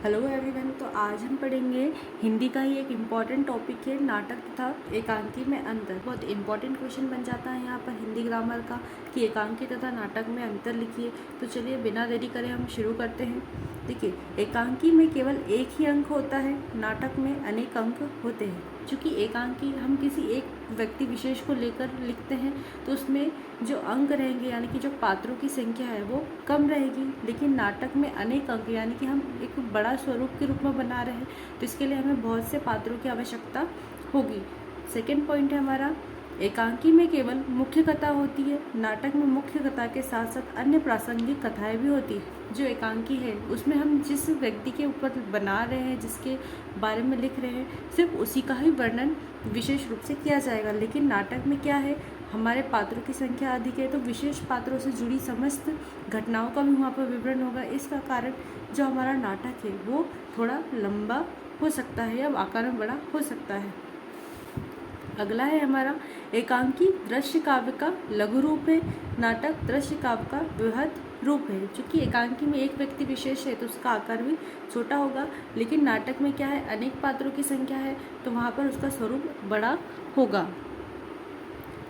Hello everyone. तो आज हम पढ़ेंगे हिंदी का ही एक इम्पॉर्टेंट टॉपिक है नाटक तथा एकांकी में अंतर। बहुत इम्पॉर्टेंट क्वेश्चन बन जाता है यहाँ पर हिंदी ग्रामर का कि एकांकी तथा नाटक में अंतर लिखिए। तो चलिए बिना देरी करे हम शुरू करते हैं। देखिए, एकांकी में केवल एक ही अंक होता है, नाटक में अनेक अंक होते हैं। चूँकि एकांकी हम किसी एक व्यक्ति विशेष को लेकर लिखते हैं तो उसमें जो अंक रहेंगे यानी कि जो पात्रों की संख्या है वो कम रहेगी, लेकिन नाटक में अनेक अंक यानी कि हम एक बड़ा स्वरूप के रूप में बना रहे हैं तो इसके लिए हमें बहुत से पात्रों की आवश्यकता होगी। सेकंड पॉइंट है हमारा, एकांकी में केवल मुख्य कथा होती है, नाटक में मुख्य कथा के साथ साथ अन्य प्रासंगिक कथाएं भी होती है। जो एकांकी है उसमें हम जिस व्यक्ति के ऊपर बना रहे हैं, जिसके बारे में लिख रहे हैं, सिर्फ उसी का ही वर्णन विशेष रूप से किया जाएगा। लेकिन नाटक में क्या है, हमारे पात्रों की संख्या अधिक है तो विशेष पात्रों से जुड़ी समस्त घटनाओं का भी वहाँ पर विवरण होगा। इसका कारण जो हमारा नाटक है वो थोड़ा लंबा हो सकता है या आकार में बड़ा हो सकता है। अगला है हमारा, एकांकी दृश्य काव्य का लघु रूप है, नाटक दृश्य काव्य का बृहद रूप है। चूँकि एकांकी में एक व्यक्ति विशेष है तो उसका आकार भी छोटा होगा, लेकिन नाटक में क्या है, अनेक पात्रों की संख्या है तो वहाँ पर उसका स्वरूप बड़ा होगा।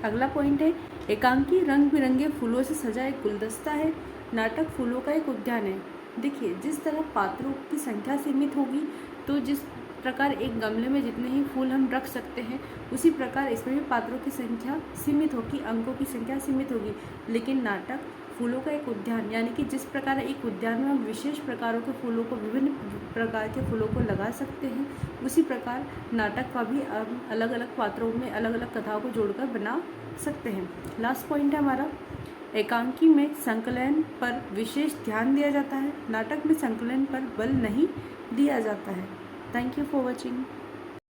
अगला पॉइंट है, एकांकी रंग बिरंगे फूलों से सजा एक गुलदस्ता है, नाटक फूलों का एक उद्यान है। देखिए, जिस तरह पात्रों की संख्या सीमित होगी तो जिस प्रकार एक गमले में जितने ही फूल हम रख सकते हैं उसी प्रकार इसमें भी पात्रों की संख्या सीमित होगी, अंकों की संख्या सीमित होगी। लेकिन नाटक फूलों का एक उद्यान यानी कि जिस प्रकार एक उद्यान में हम विशेष प्रकारों के फूलों को, विभिन्न प्रकार के फूलों को लगा सकते हैं, उसी प्रकार नाटक का भी अलग अलग पात्रों में अलग अलग कथाओं को जोड़कर बना सकते हैं। लास्ट पॉइंट है हमारा, एकांकी में संकलन पर विशेष ध्यान दिया जाता है, नाटक में संकलन पर बल नहीं दिया जाता है। Thank you for watching.